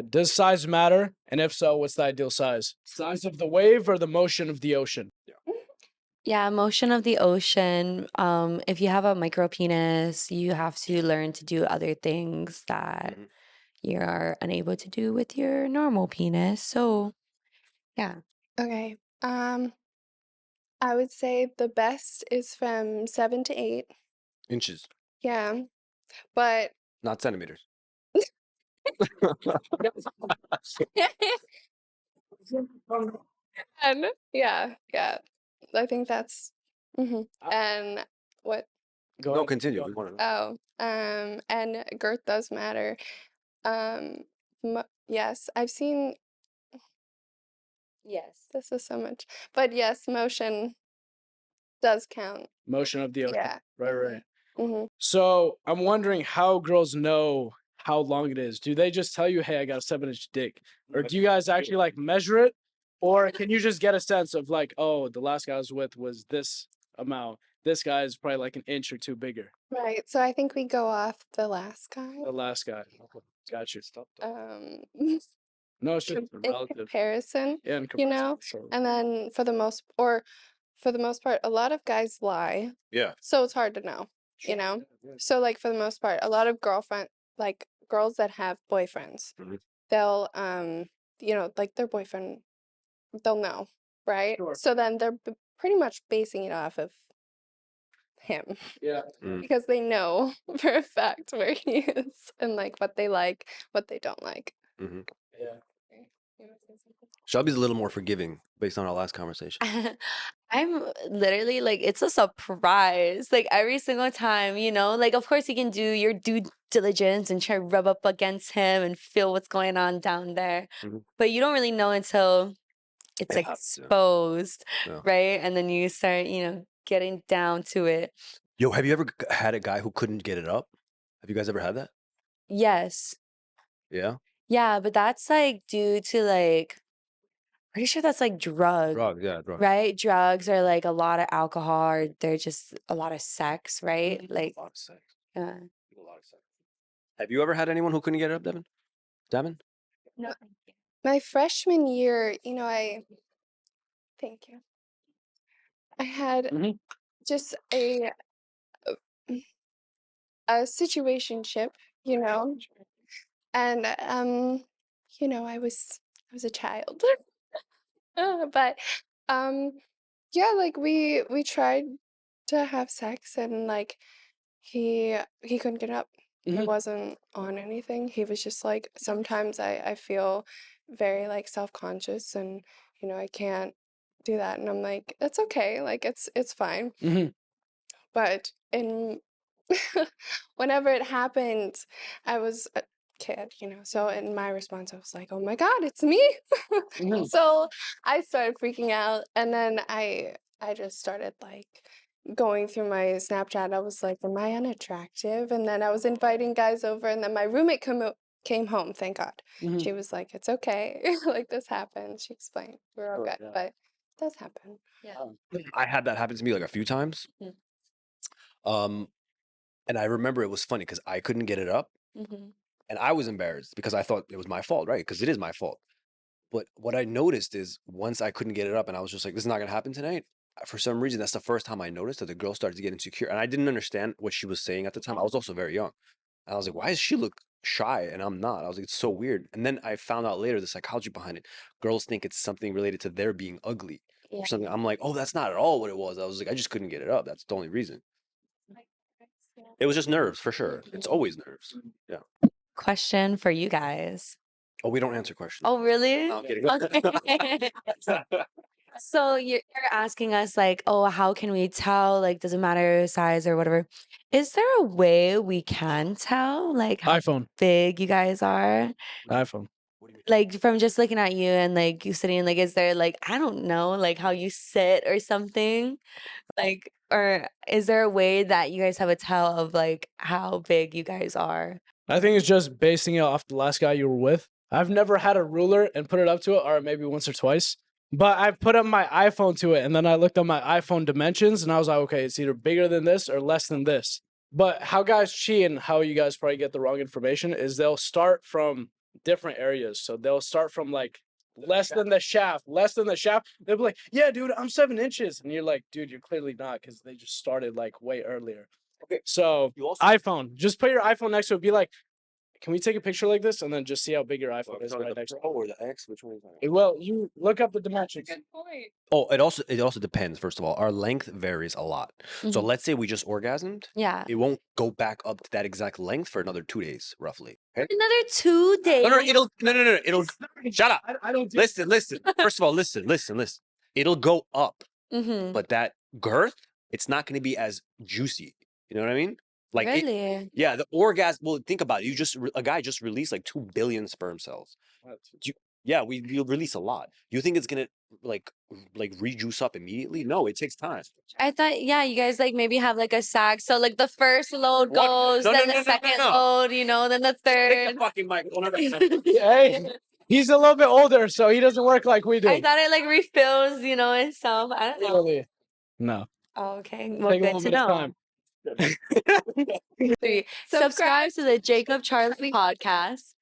Does size matter? And if so, what's the ideal size? Size of the wave or the motion of the ocean? Yeah, motion of the ocean. If you have a micro penis, you have to learn to do other things that Mhm. you're unable to do with your normal penis. So, yeah. Okay. I would say the best is from 7 to 8. Inches, Yeah. But not centimeters. and yeah, yeah. I think that's and what Go No, ahead. continue. Go We ahead. want to know. and girth does matter. Um yes, I've seen Yes. this is so much. But yes, motion does count. Motion of the ocean. Yeah. Right, right. Mhm. So I'm wondering how girls know how long it is. Do they just tell you, hey, I got a 7-inch dick? Or do you guys actually like measure it? Or can you just get a sense of like, oh, the last guy I was with was this amount. This guy is probably like an inch or two bigger. Right. So I think we go off the last guy. The last guy. Got you. Um No, it's just in relative. comparison, Yeah, in you comparison, know? sure. And then for the most part, a lot of guys lie. Yeah. So it's hard to know, you know? So like for the most part, a lot of like girls that have boyfriends, Mhm. they'll like their boyfriend, they'll know, right? Sure. So then they're pretty much basing it off of him Yeah. because they know for a fact where he is and like what they don't like. hmm Yeah. You wanna say something? Shelby's a little more forgiving based on our last conversation. I'm literally like, it's a surprise. Like every single time, like, of course, you can do your due diligence and try to rub up against him and feel what's going on down there. Mhm. But you don't really know until it's It happens, yeah. exposed, Yeah. right? And then you start, getting down to it. Yo, have you ever had a guy who couldn't get it up? Have you guys ever had that? Yes. Yeah. Yeah, but that's like due to like, pretty sure that's like drugs. Drugs, yeah, drugs. Right? Drugs are like a lot of alcohol, or they're just a lot of sex, right? Like, A lot of sex. uh, A lot of sex. Have you ever had anyone who couldn't get it up, Devin? Devin? no. My freshman year, thank you. I had Mhm. just a situationship, and I was a child. But yeah, like we tried to have sex and like he couldn't get up. He Mhm. wasn't on anything. He was just like sometimes I feel very like self-conscious and I can't do that and I'm like it's okay, like it's fine. Mhm. But in whenever it happened, I was a kid, so in my response, I was like, oh my God, it's me. Mhm. So I started freaking out. And then I just started like going through my Snapchat. I was like, am I unattractive? And then I was inviting guys over. And then my roommate came home, thank God. Mhm. She was like, it's okay. Like this happened. She explained. We're all Sure, good. yeah. But it does happen. I had that happen to me like a few times. Mm. And I remember it was funny because I couldn't get it up. Mhm. And I was embarrassed because I thought it was my fault, right? Because it is my fault. But what I noticed is once I couldn't get it up and I was just like, this is not going to happen tonight. For some reason, that's the first time I noticed that the girl started to get insecure. And I didn't understand what she was saying at the time. I was also very young. And I was like, why does she look shy and I'm not? I was like, it's so weird. And then I found out later the psychology behind it. Girls think it's something related to their being ugly Yeah. or something. I'm like, oh, that's not at all what it was. I was like, I just couldn't get it up. That's the only reason. It was just nerves for sure. It's always nerves. Yeah. Question for you guys. Oh, we don't answer questions. Oh, really? No, I'm kidding. Okay. So you're asking us like, oh, how can we tell? Like, does it matter size or whatever? Is there a way we can tell like how iPhone. big you guys are? iPhone. What do you mean? Like from just looking at you and like you sitting, like, is there like, I don't know, like how you sit or something? Like, or is there a way that you guys have a tell of like how big you guys are? I think it's just basing it off the last guy you were with. I've never had a ruler and put it up to it, or maybe once or twice. But I've put up my iPhone to it, and then I looked up my iPhone dimensions, and I was like, okay, it's either bigger than this or less than this. But how guys cheat and how you guys probably get the wrong information is they'll start from different areas. So they'll start from like less than the shaft. They'll be like, yeah, dude, I'm 7 inches. And you're like, dude, you're clearly not, because they just started like way earlier. Okay. So You also iPhone, just put your iPhone next to it. Be like, can we take a picture like this? And then just see how big your iPhone is right next to Pro or the X? Which one is that? it. Well, you look up the dimensions. point. Oh, it also depends. First of all, our length varies a lot. So Mhm. let's say we just orgasmed, Yeah. it won't go back up to that exact length for another 2 days, roughly. Okay? Another 2 days. No. It'll shut up. I don't do Listen. First of all, listen. It'll go up, Mm-hmm. but that girth, it's not going to be as juicy. You know what I mean? Like, Really? yeah, the orgasm. Well, think about it. A guy just released like 2 billion sperm cells. Yeah, we release a lot. You think it's gonna like rejuice up immediately? No, it takes time. I thought, yeah, you guys like maybe have like a sack. So like the first load What? goes, No, then no, the no, no, second no. load, then the Take third. the fucking mic. Don't ever- Hey, he's a little bit older, so he doesn't work like we do. I thought it like refills, itself. I don't know. Really? No. Oh, okay. Well, Take a good little to bit of know. time. 3. Subscribe to the Jacob Charlie podcast.